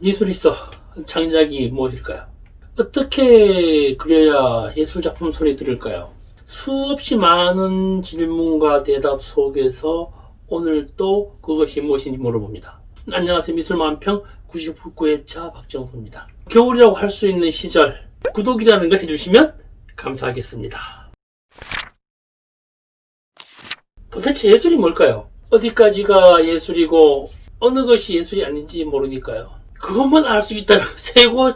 미술에서 창작이 무엇일까요? 어떻게 그려야 예술작품 소리 들을까요? 수없이 많은 질문과 대답 속에서 오늘 또 그것이 무엇인지 물어봅니다. 안녕하세요. 미술만평 99회차 박정수입니다. 겨울이라고 할 수 있는 시절 구독이라는 거 해주시면 감사하겠습니다. 도대체 예술이 뭘까요? 어디까지가 예술이고 어느 것이 예술이 아닌지 모르니까요. 그것만 알 수 있다면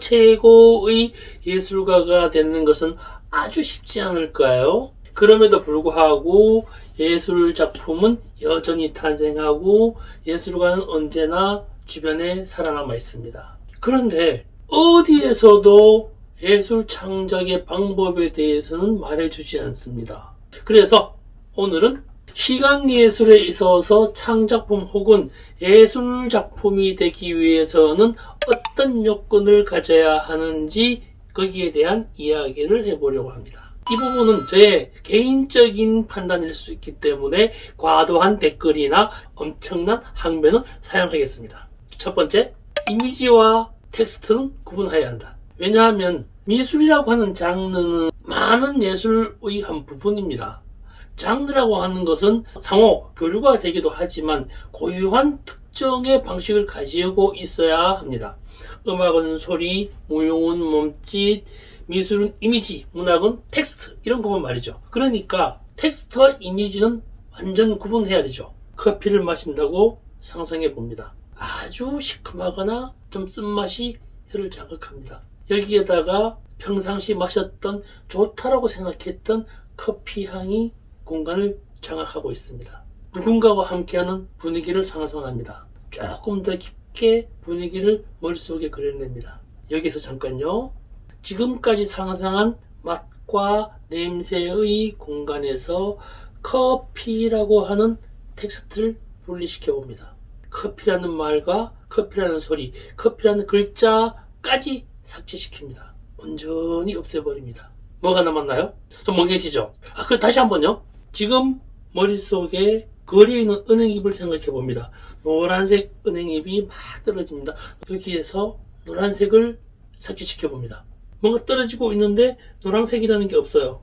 최고의 예술가가 되는 것은 아주 쉽지 않을까요? 그럼에도 불구하고 예술 작품은 여전히 탄생하고 예술가는 언제나 주변에 살아남아 있습니다. 그런데 어디에서도 예술 창작의 방법에 대해서는 말해주지 않습니다. 그래서 오늘은 시각예술에 있어서 창작품 혹은 예술작품이 되기 위해서는 어떤 요건을 가져야 하는지 거기에 대한 이야기를 해보려고 합니다. 이 부분은 제 개인적인 판단일 수 있기 때문에 과도한 댓글이나 엄청난 항변은 사용하겠습니다. 첫 번째, 이미지와 텍스트는 구분해야 한다. 왜냐하면 미술이라고 하는 장르는 많은 예술의 한 부분입니다. 장르라고 하는 것은 상호 교류가 되기도 하지만 고유한 특정의 방식을 가지고 있어야 합니다. 음악은 소리, 무용은 몸짓, 미술은 이미지, 문학은 텍스트, 이런 것만 말이죠. 그러니까 텍스트와 이미지는 완전 구분해야 되죠. 커피를 마신다고 상상해 봅니다. 아주 시큼하거나 좀 쓴맛이 혀를 자극합니다. 여기에다가 평상시 마셨던 좋다라고 생각했던 커피 향이 공간을 장악하고 있습니다. 누군가와 함께하는 분위기를 상상합니다. 조금 더 깊게 분위기를 머릿속에 그려냅니다. 여기서 잠깐요. 지금까지 상상한 맛과 냄새의 공간에서 커피라고 하는 텍스트를 분리시켜 봅니다. 커피라는 말과 커피라는 소리, 커피라는 글자까지 삭제시킵니다. 온전히 없애버립니다. 뭐가 남았나요? 좀 멍해지죠? 다시 한번요. 지금 머릿속에 거리에 있는 은행잎을 생각해 봅니다. 노란색 은행잎이 막 떨어집니다. 여기에서 노란색을 삭제시켜 봅니다. 뭔가 떨어지고 있는데 노란색이라는 게 없어요.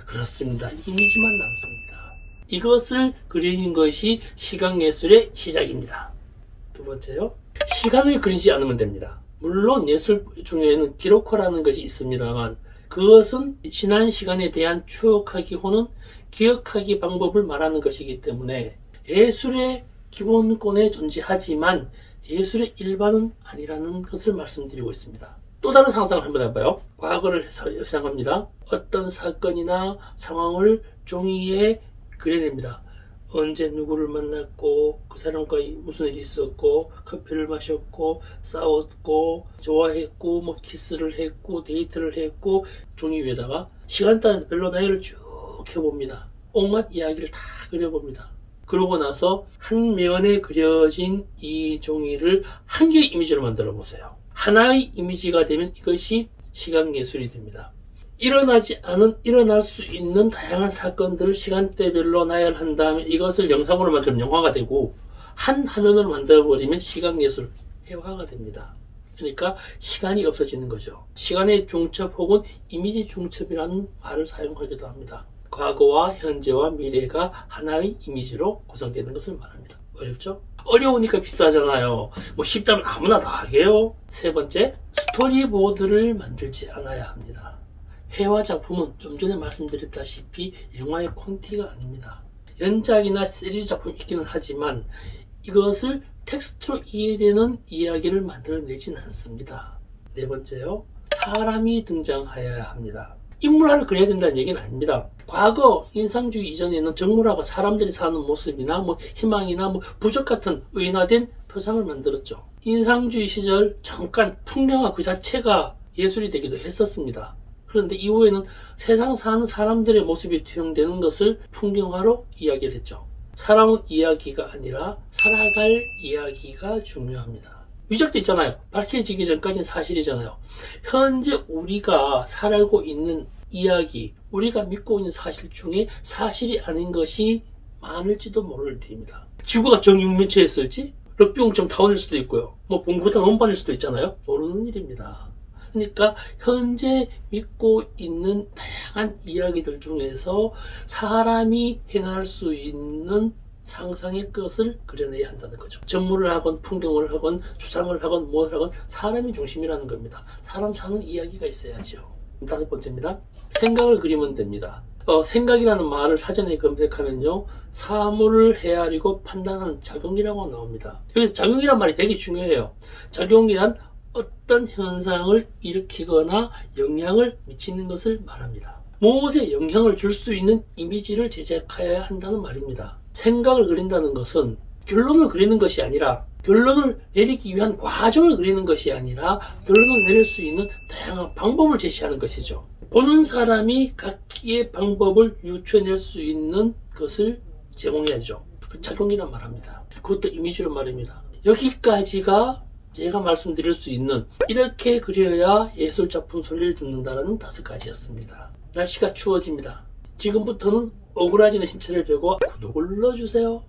그렇습니다. 이미지만 남습니다. 이것을 그리는 것이 시각예술의 시작입니다. 두 번째요. 시간을 그리지 않으면 됩니다. 물론 예술 중에는 기록화라는 것이 있습니다만 그것은 지난 시간에 대한 추억하기 혹은 기억하기 방법을 말하는 것이기 때문에 예술의 기본권에 존재하지만 예술의 일반은 아니라는 것을 말씀드리고 있습니다. 또 다른 상상을 한번 해봐요. 과거를 상상합니다. 어떤 사건이나 상황을 종이에 그려냅니다. 언제 누구를 만났고 그 사람과 무슨 일이 있었고 커피를 마셨고 싸웠고 좋아했고 뭐 키스를 했고 데이트를 했고 종이 위에다가 시간단별로 나열을 쭉 해봅니다. 온갖 이야기를 다 그려봅니다. 그러고 나서 한 면에 그려진 이 종이를 한 개의 이미지로 만들어 보세요. 하나의 이미지가 되면 이것이 시각예술이 됩니다. 일어날 수 있는 다양한 사건들을 시간대별로 나열한 다음에 이것을 영상으로 만들면 영화가 되고 한 화면으로 만들어버리면 시각예술, 회화가 됩니다. 그러니까 시간이 없어지는 거죠. 시간의 중첩 혹은 이미지 중첩이라는 말을 사용하기도 합니다. 과거와 현재와 미래가 하나의 이미지로 구성되는 것을 말합니다. 어렵죠? 어려우니까 비싸잖아요. 뭐 쉽다면 아무나 다 하게요. 세 번째, 스토리보드를 만들지 않아야 합니다. 회화 작품은 좀 전에 말씀드렸다시피 영화의 콘티가 아닙니다. 연작이나 시리즈 작품이 있기는 하지만 이것을 텍스트로 이해되는 이야기를 만들어내진 않습니다. 네 번째요. 사람이 등장하여야 합니다. 인물화를 그려야 된다는 얘기는 아닙니다. 과거 인상주의 이전에는 정물화가 사람들이 사는 모습이나 희망이나 부적 같은 의인화된 표상을 만들었죠. 인상주의 시절 잠깐 풍경화 그 자체가 예술이 되기도 했었습니다. 그런데 이후에는 세상 사는 사람들의 모습이 투영되는 것을 풍경화로 이야기를 했죠. 사람은 이야기가 아니라 살아갈 이야기가 중요합니다. 위적도 있잖아요. 밝혀지기 전까지는 사실이잖아요. 현재 우리가 살고 있는 이야기, 우리가 믿고 있는 사실 중에 사실이 아닌 것이 많을지도 모를 일입니다. 지구가 정육면체였을지, 럭비공점 타원일 수도 있고요. 뭐 봉구보다 원반일 수도 있잖아요. 모르는 일입니다. 그러니까 현재 믿고 있는 다양한 이야기들 중에서 사람이 행할 수 있는 상상의 것을 그려내야 한다는 거죠. 전문을 하건 풍경을 하건 추상을 하건 뭘 하건 사람이 중심이라는 겁니다. 사람 사는 이야기가 있어야죠. 5번째입니다. 생각을 그리면 됩니다. 생각이라는 말을 사전에 검색하면요, 사물을 헤아리고 판단하는 작용이라고 나옵니다. 여기서 작용이란 말이 되게 중요해요. 작용이란 어떤 현상을 일으키거나 영향을 미치는 것을 말합니다. 무엇에 영향을 줄 수 있는 이미지를 제작해야 한다는 말입니다. 생각을 그린다는 것은 결론을 그리는 것이 아니라, 결론을 내리기 위한 과정을 그리는 것이 아니라 결론을 내릴 수 있는 다양한 방법을 제시하는 것이죠. 보는 사람이 각기의 방법을 유추해낼 수 있는 것을 제공해야죠. 그 작용이란 말합니다. 그것도 이미지로 말입니다. 여기까지가 제가 말씀드릴 수 있는, 이렇게 그려야 예술작품 소리를 듣는다는 5가지였습니다. 날씨가 추워집니다. 지금부터는 오그라지는 신체를 펴고 구독을 눌러주세요.